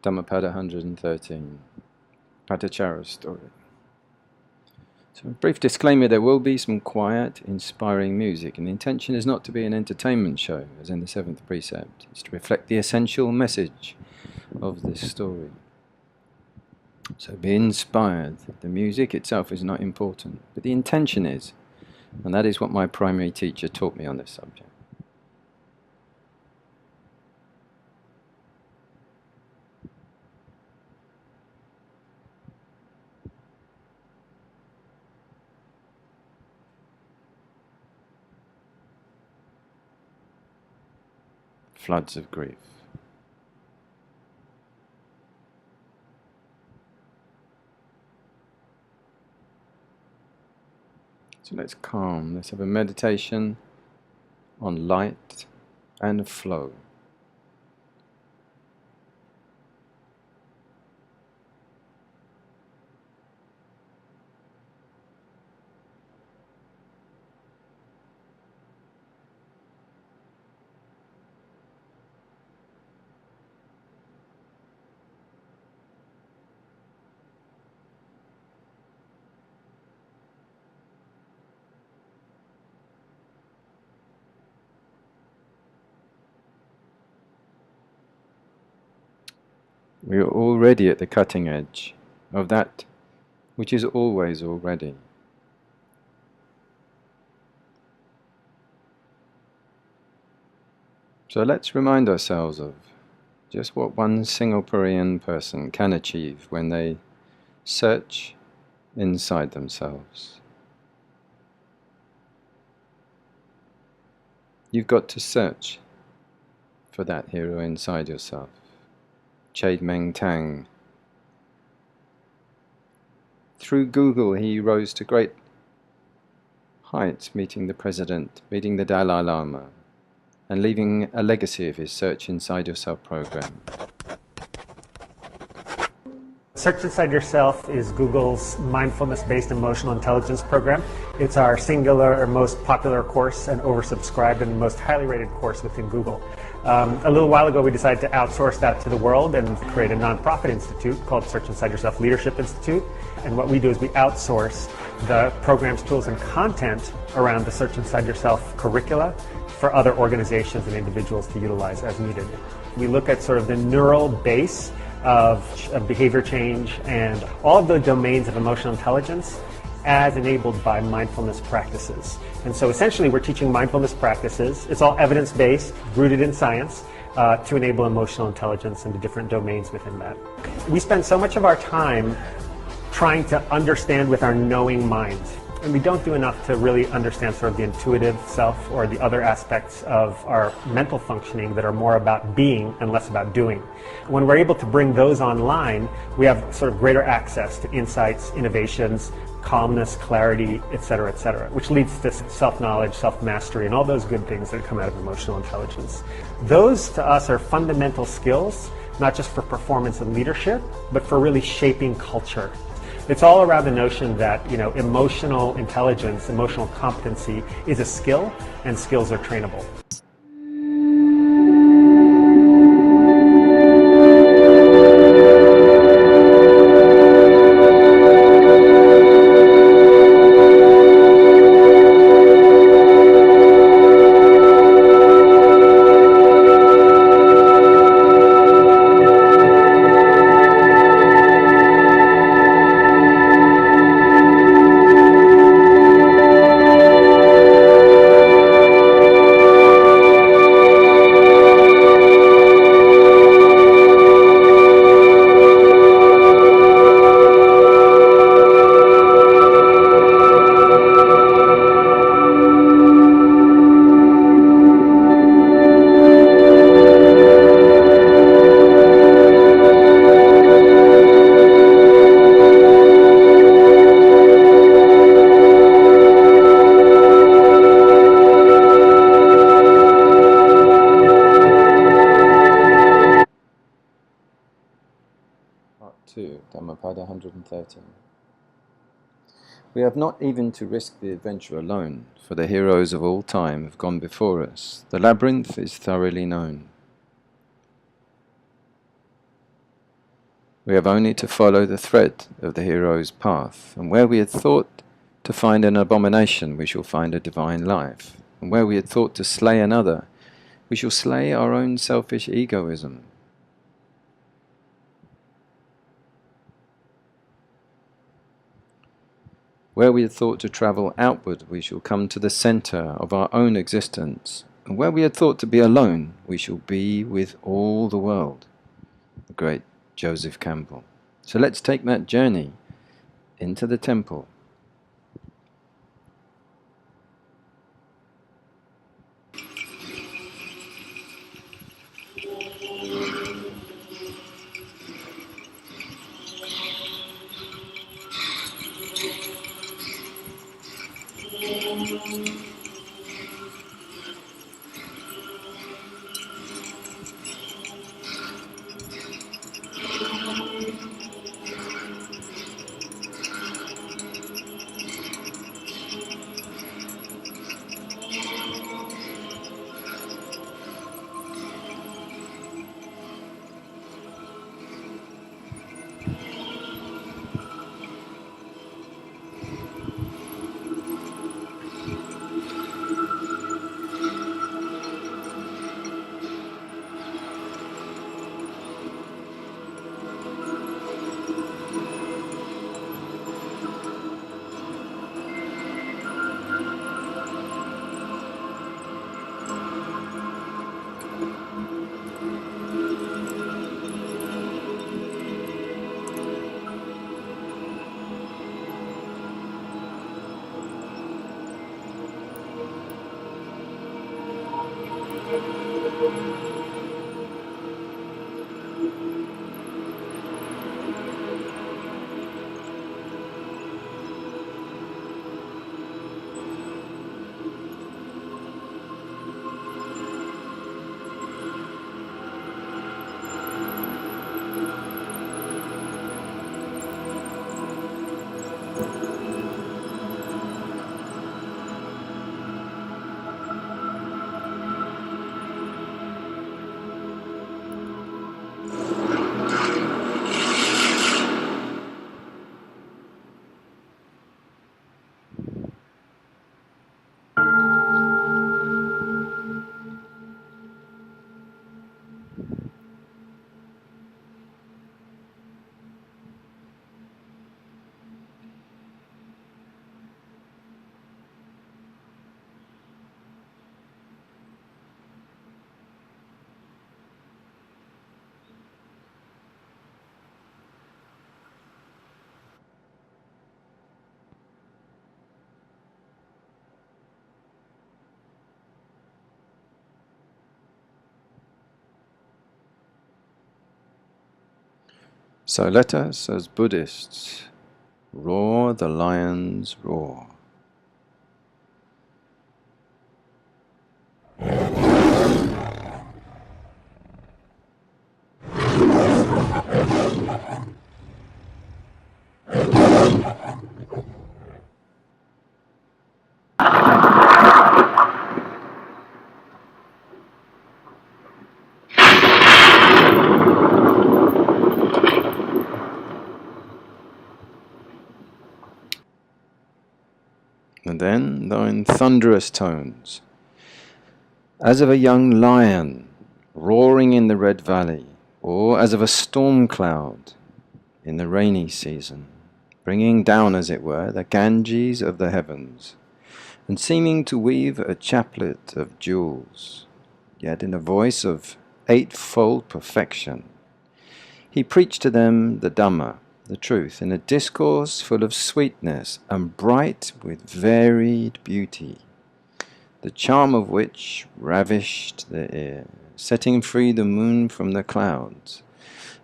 Dhammapada 113, Patachara story. So a brief disclaimer, there will be some quiet, inspiring music, and the intention is not to be an entertainment show, as in the seventh precept. It's to reflect the essential message of this story. So be inspired. The music itself is not important, but the intention is, and that is what my primary teacher taught me on this subject. Floods of grief. So let's calm. Let's have a meditation on light and flow. We are already at the cutting edge of that which is always already. So let's remind ourselves of just what one Singaporean person can achieve when they search inside themselves. You've got to search for that hero inside yourself. Chade Meng Tang. Through Google, he rose to great heights, meeting the President, meeting the Dalai Lama, and leaving a legacy of his Search Inside Yourself program. Search Inside Yourself is Google's mindfulness-based emotional intelligence program. It's our singular or most popular course and oversubscribed and most highly rated course within Google. A little while ago we decided to outsource that to the world and create a nonprofit institute called Search Inside Yourself Leadership Institute. And what we do is we outsource the programs, tools, and content around the Search Inside Yourself curricula for other organizations and individuals to utilize as needed. We look at sort of the neural base of behavior change and all of the domains of emotional intelligence as enabled by mindfulness practices. And so essentially we're teaching mindfulness practices. It's all evidence-based, rooted in science, to enable emotional intelligence and the different domains within that. We spend so much of our time trying to understand with our knowing mind. And we don't do enough to really understand sort of the intuitive self or the other aspects of our mental functioning that are more about being and less about doing. When we're able to bring those online, we have sort of greater access to insights, innovations, calmness, clarity, etc., which leads to self-knowledge, self-mastery, and all those good things that come out of emotional intelligence. Those to us are fundamental skills, not just for performance and leadership, but for really shaping culture. It's all around the notion that, emotional intelligence, emotional competency is a skill, and skills are trainable. Dhammapada 113. We have not even to risk the adventure alone, for the heroes of all time have gone before us. The labyrinth is thoroughly known. We have only to follow the thread of the hero's path, and where we had thought to find an abomination, we shall find a divine life, and where we had thought to slay another, we shall slay our own selfish egoism. Where we had thought to travel outward, we shall come to the center of our own existence, and where we had thought to be alone, we shall be with all the world. The great Joseph Campbell. So let's take that journey into the temple. So let us, as Buddhists, roar the lion's roar. And then, though in thunderous tones, as of a young lion roaring in the Red Valley, or as of a storm cloud in the rainy season, bringing down, as it were, the Ganges of the heavens, and seeming to weave a chaplet of jewels, yet in a voice of eightfold perfection, he preached to them the Dhamma, the truth, in a discourse full of sweetness and bright with varied beauty, the charm of which ravished the ear, setting free the moon from the clouds,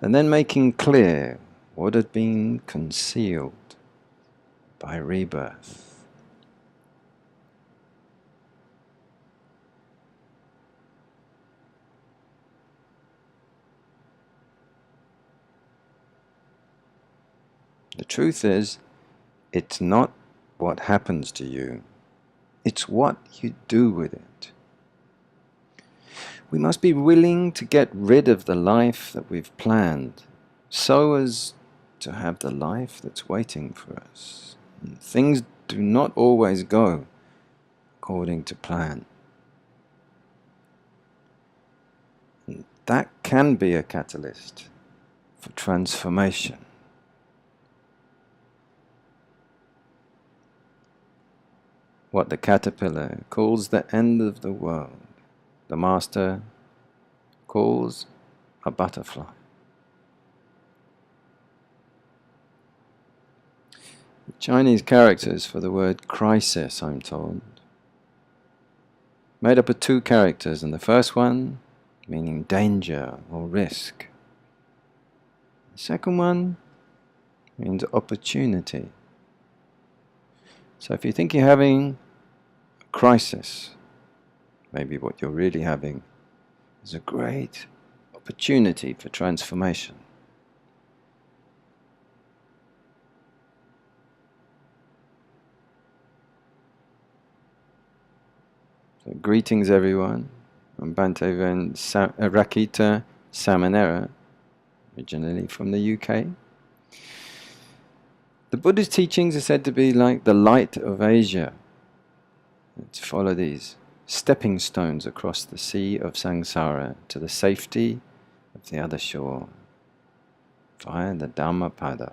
and then making clear what had been concealed by rebirth. The truth is, it's not what happens to you, it's what you do with it. We must be willing to get rid of the life that we've planned so as to have the life that's waiting for us. And things do not always go according to plan. And that can be a catalyst for transformation. What the caterpillar calls the end of the world, the master calls a butterfly. The Chinese characters for the word crisis, I'm told, made up of two characters, and the first one meaning danger or risk. The second one means opportunity. So if you think you're having a crisis, maybe what you're really having is a great opportunity for transformation. So greetings everyone. I'm Bhante Rakita Samanera, originally from the UK. The Buddha's teachings are said to be like the light of Asia. To follow these stepping stones across the sea of samsara to the safety of the other shore via the Dhammapada.